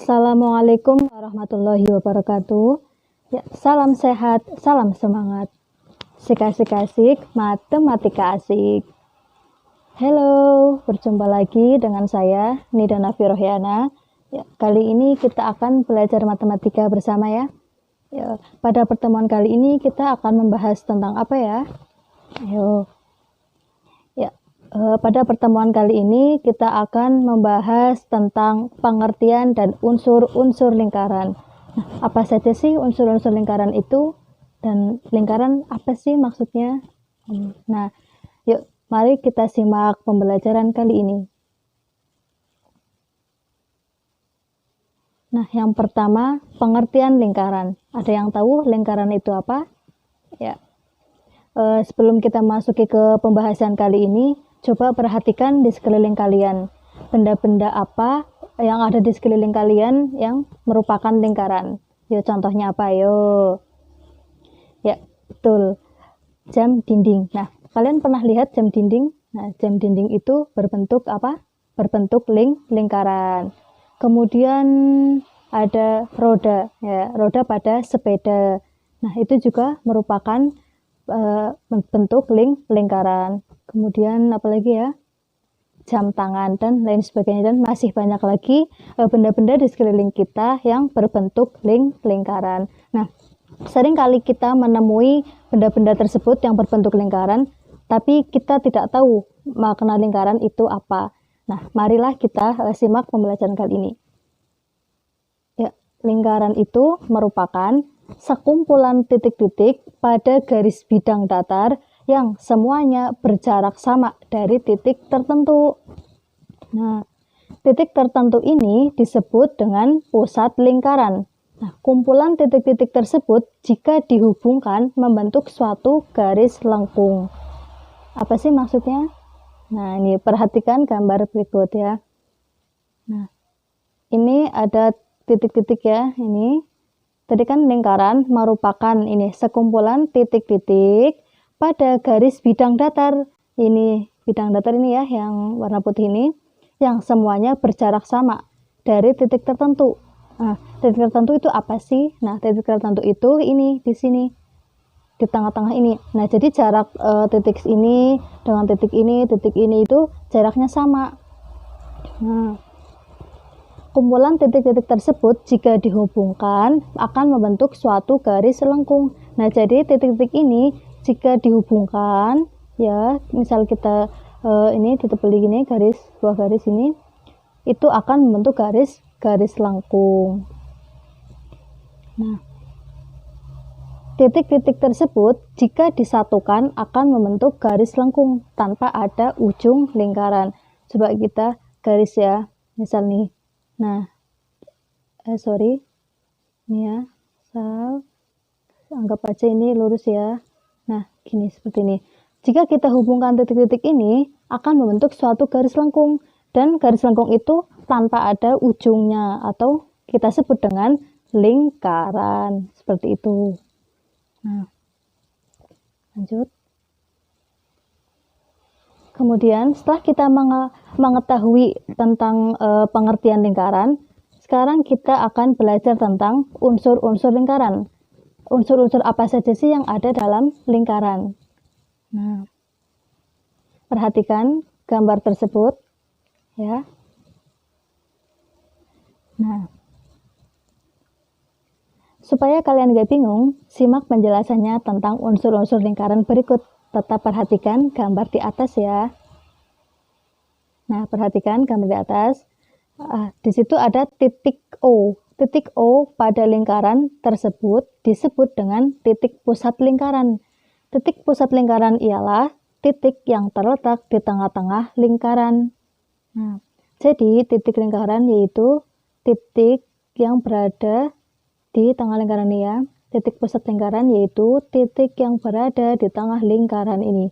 Assalamualaikum warahmatullahi wabarakatuh. Ya, salam sehat, salam semangat. Asik-asik, matematika asik. Halo, berjumpa lagi dengan saya, Nida Nafi Rohyana. Ya, kali ini kita akan belajar matematika bersama ya. Pada pertemuan kali ini kita akan membahas tentang apa ya? Ayo. Pada pertemuan kali ini kita akan membahas tentang pengertian dan unsur-unsur lingkaran. Nah, apa saja sih unsur-unsur lingkaran itu? Dan lingkaran apa sih maksudnya? Nah, yuk mari kita simak pembelajaran kali ini. Nah, yang pertama, pengertian lingkaran. Ada yang tahu lingkaran itu apa? Ya. Sebelum kita masuki ke pembahasan kali ini, coba perhatikan di sekeliling kalian. Benda-benda apa yang ada di sekeliling kalian yang merupakan lingkaran? Yo, contohnya apa? Yo. Ya, betul. Jam dinding. Nah, kalian pernah lihat jam dinding? Nah, jam dinding itu berbentuk apa? Berbentuk lingkaran. Kemudian ada roda, ya, roda pada sepeda. Nah, itu juga merupakan bentuk lingkaran. Kemudian apalagi ya, jam tangan dan lain sebagainya, dan masih banyak lagi benda-benda di sekeliling kita yang berbentuk lingkaran. Nah, sering kali kita menemui benda-benda tersebut yang berbentuk lingkaran, tapi kita tidak tahu makna lingkaran itu apa. Nah, marilah kita simak pembelajaran kali ini. Ya, lingkaran itu merupakan sekumpulan titik-titik pada garis bidang datar yang semuanya berjarak sama dari titik tertentu. Nah, titik tertentu ini disebut dengan pusat lingkaran. Nah, kumpulan titik-titik tersebut jika dihubungkan membentuk suatu garis lengkung. Apa sih maksudnya? Nah, ini perhatikan gambar berikut ya. Nah, ini ada titik-titik ya, ini. Tadi kan lingkaran merupakan ini sekumpulan titik-titik pada garis bidang datar. Ini bidang datar ini ya, yang warna putih ini, yang semuanya berjarak sama dari titik tertentu. Nah, titik tertentu itu apa sih? Nah, titik tertentu itu ini di sini, di tengah-tengah ini. Nah, jadi jarak titik ini dengan titik ini itu jaraknya sama. Nah, kumpulan titik-titik tersebut jika dihubungkan akan membentuk suatu garis lengkung. Nah, jadi titik-titik ini jika dihubungkan, ya, misal kita ini ditebeli gini, buah garis ini, itu akan membentuk garis lengkung. Nah, titik-titik tersebut jika disatukan akan membentuk garis lengkung tanpa ada ujung lingkaran. Coba kita garis ya, misal nih. Nah, ini ya, anggap aja ini lurus ya. Nah, gini seperti ini. Jika kita hubungkan titik-titik ini, akan membentuk suatu garis lengkung. Dan garis lengkung itu tanpa ada ujungnya, atau kita sebut dengan lingkaran. Seperti itu. Nah, lanjut. Kemudian setelah kita mengetahui tentang pengertian lingkaran, sekarang kita akan belajar tentang unsur-unsur lingkaran. Unsur-unsur apa saja sih yang ada dalam lingkaran? Nah, perhatikan gambar tersebut ya. Nah, supaya kalian gak bingung, simak penjelasannya tentang unsur-unsur lingkaran berikut. Tetap perhatikan gambar di atas ya. Nah, perhatikan gambar di atas. Di situ ada titik O. Titik O pada lingkaran tersebut disebut dengan titik pusat lingkaran. Titik pusat lingkaran ialah titik yang terletak di tengah-tengah lingkaran. Nah, jadi titik lingkaran yaitu titik yang berada di tengah lingkaran ini ya. Titik pusat lingkaran yaitu titik yang berada di tengah lingkaran ini.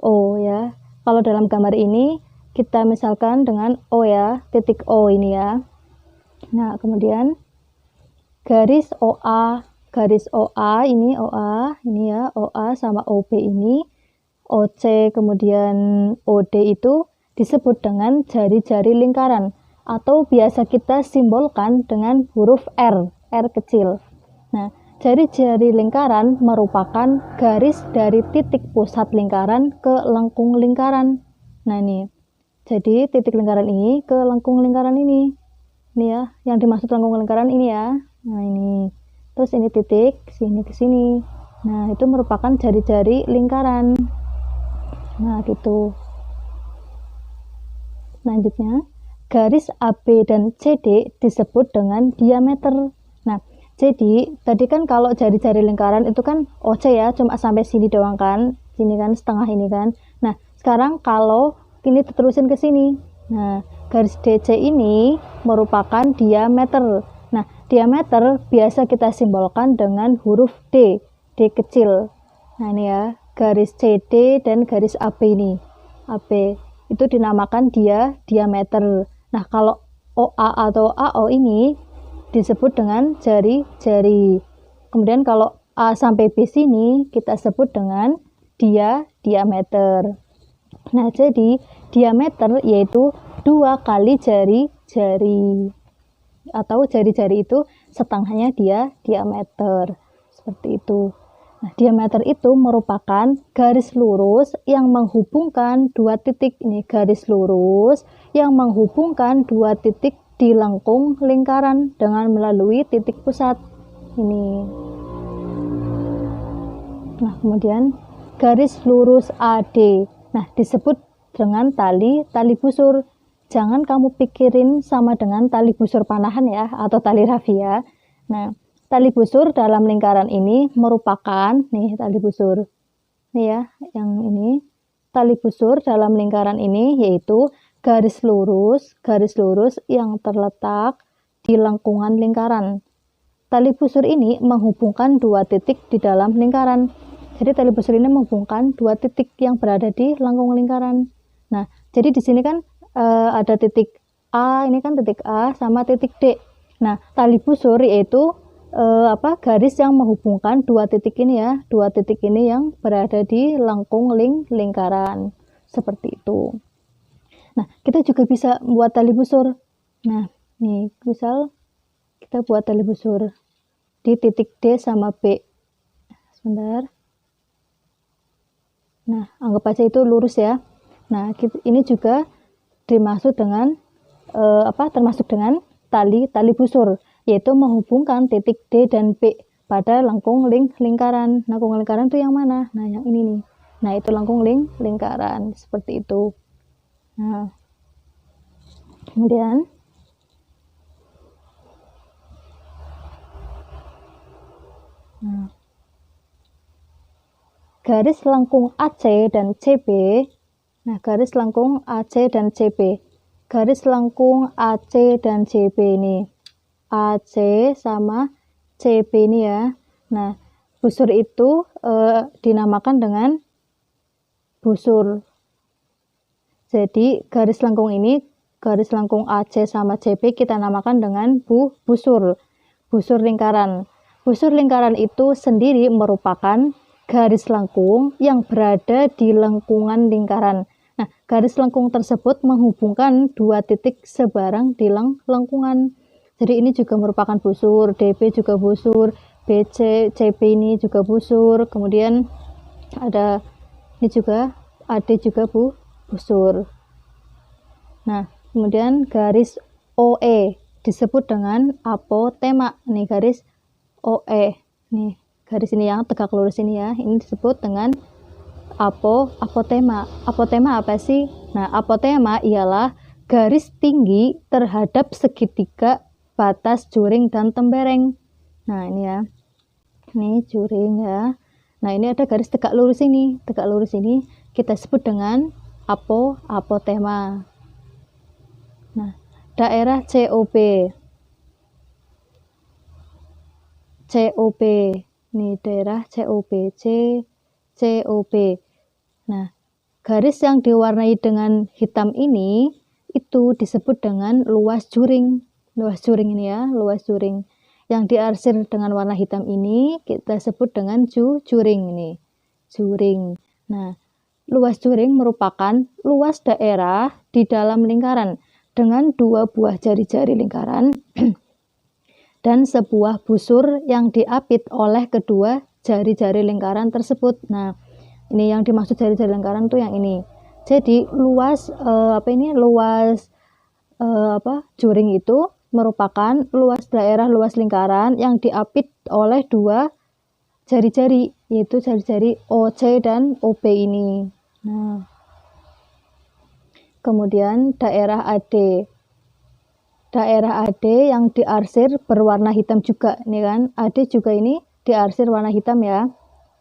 O ya. Kalau dalam gambar ini kita misalkan dengan O ya, titik O ini ya. Nah, kemudian garis OA ini OA ini ya, OA sama OB ini, OC kemudian OD itu disebut dengan jari-jari lingkaran. atau biasa kita simbolkan dengan huruf R, R kecil. Nah, jari-jari lingkaran merupakan garis dari titik pusat lingkaran ke lengkung lingkaran. Nah, ini. Jadi, titik lingkaran ini ke lengkung lingkaran ini. Ini ya, yang dimaksud lengkung lingkaran ini ya. Nah, ini. Terus ini titik, sini ke sini. Nah, itu merupakan jari-jari lingkaran. Nah, gitu. Selanjutnya, garis AB dan CD disebut dengan diameter. Nah, jadi tadi kan kalau jari-jari lingkaran itu kan OC ya, cuma sampai sini doang kan. Sini kan setengah ini kan. Nah, sekarang kalau ini diterusin ke sini. Nah, garis DC ini merupakan diameter. Nah, diameter biasa kita simbolkan dengan huruf D, D kecil. Nah, ini ya, garis CD dan garis AB ini. AB itu dinamakan diameter. Nah, kalau OA atau AO ini disebut dengan jari-jari. Kemudian kalau A sampai B sini kita sebut dengan diameter. Nah, jadi diameter yaitu 2 kali jari-jari. Atau jari-jari itu setengahnya diameter. Seperti itu. Nah, diameter itu merupakan garis lurus yang menghubungkan dua titik. Ini garis lurus yang menghubungkan dua titik di lengkung lingkaran dengan melalui titik pusat. Ini. Nah, kemudian garis lurus AD. Nah, disebut dengan tali busur. Jangan kamu pikirin sama dengan tali busur panahan ya, atau tali rafia. Nah, tali busur dalam lingkaran ini merupakan, nih tali busur. Nih ya, yang ini. Tali busur dalam lingkaran ini yaitu garis lurus yang terletak di lengkungan lingkaran. Tali busur ini menghubungkan dua titik di dalam lingkaran. Jadi tali busur ini menghubungkan dua titik yang berada di lengkung lingkaran. Nah, jadi di sini kan ada titik A, ini kan titik A sama titik D. Nah, tali busur yaitu garis yang menghubungkan dua titik ini ya, dua titik ini yang berada di lengkung lingkaran. Seperti itu. Nah, kita juga bisa buat tali busur. Nah, nih, misal kita buat tali busur di titik D sama B. Sebentar. Nah, anggap aja itu lurus ya. Nah, ini juga dimaksud dengan termasuk dengan tali busur, yaitu menghubungkan titik D dan B pada lengkung lingkaran. Lengkung lingkaran itu yang mana? Nah, yang ini nih. Nah, itu lengkung lingkaran seperti itu. Nah, kemudian garis lengkung AC dan CB. Nah, garis lengkung AC dan CB. Garis lengkung AC dan CB ini. AC sama CB ini ya. Nah, busur itu dinamakan dengan busur. Jadi, garis lengkung ini, garis lengkung AC sama CB kita namakan dengan busur. Busur lingkaran. Busur lingkaran itu sendiri merupakan garis lengkung yang berada di lengkungan lingkaran. Nah, garis lengkung tersebut menghubungkan dua titik sebarang di lengkungan. Jadi ini juga merupakan busur, DB juga busur, BC, CB ini juga busur. Kemudian ada ini juga, AD juga busur. Nah, kemudian garis OE disebut dengan apotema. Ini garis OE. Nih, garis ini yang tegak lurus ini ya. Ini disebut dengan apotema. Apotema apa sih? Nah, apotema ialah garis tinggi terhadap segitiga batas juring dan tembereng. Nah, ini ya. Ini juring ya. Nah, ini ada garis tegak lurus ini. Tegak lurus ini kita sebut dengan apotema. Nah, daerah COP. COP. Ini daerah COP. COP. Nah, garis yang diwarnai dengan hitam ini itu disebut dengan luas juring. Luas juring ini ya, luas juring. Yang diarsir dengan warna hitam ini kita sebut dengan juring ini. Juring. Nah, luas juring merupakan luas daerah di dalam lingkaran. dengan 2 buah jari-jari lingkaran dan sebuah busur yang diapit oleh kedua jari-jari lingkaran tersebut. Nah, ini yang dimaksud jari-jari lingkaran tuh yang ini. Jadi luas juring itu merupakan luas daerah luas lingkaran yang diapit oleh 2 jari-jari, yaitu jari-jari OC dan OB ini. Nah, kemudian daerah AD. Daerah AD yang diarsir berwarna hitam juga, nih kan? AD juga ini diarsir warna hitam ya.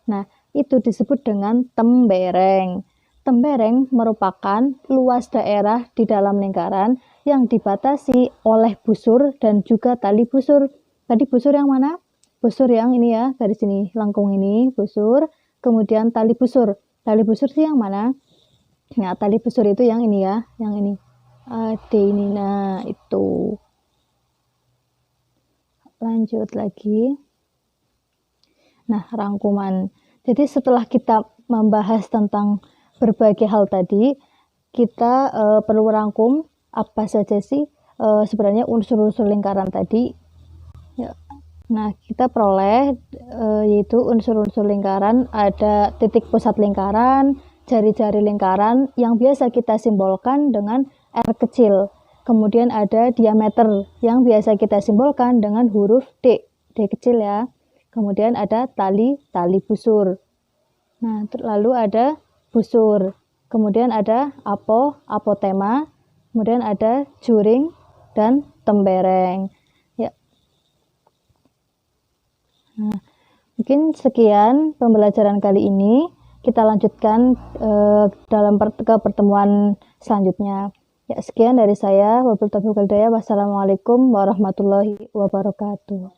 Nah, itu disebut dengan tembereng. Tembereng merupakan luas daerah di dalam lingkaran yang dibatasi oleh busur dan juga tali busur. Tadi busur yang mana? Busur yang ini ya, garis sini, lengkung ini, busur. Kemudian tali busur. Tali busur sih yang mana? Nah, tali busur itu yang ini ya, yang ini. AD ini, nah itu. Lanjut lagi. Nah, rangkuman. Jadi setelah kita membahas tentang berbagai hal tadi, kita perlu rangkum apa saja sih sebenarnya unsur-unsur lingkaran tadi. Ya. Nah, kita peroleh yaitu unsur-unsur lingkaran, ada titik pusat lingkaran, jari-jari lingkaran yang biasa kita simbolkan dengan R kecil. Kemudian ada diameter yang biasa kita simbolkan dengan huruf D, D kecil ya. Kemudian ada tali busur. Nah, lalu ada busur. Kemudian ada apotema. Kemudian ada juring dan tembereng. Ya. Nah, mungkin sekian pembelajaran kali ini. Kita lanjutkan ke pertemuan selanjutnya. Ya, sekian dari saya. Wabillahi taufiq wal hidayah. Wassalamualaikum warahmatullahi wabarakatuh.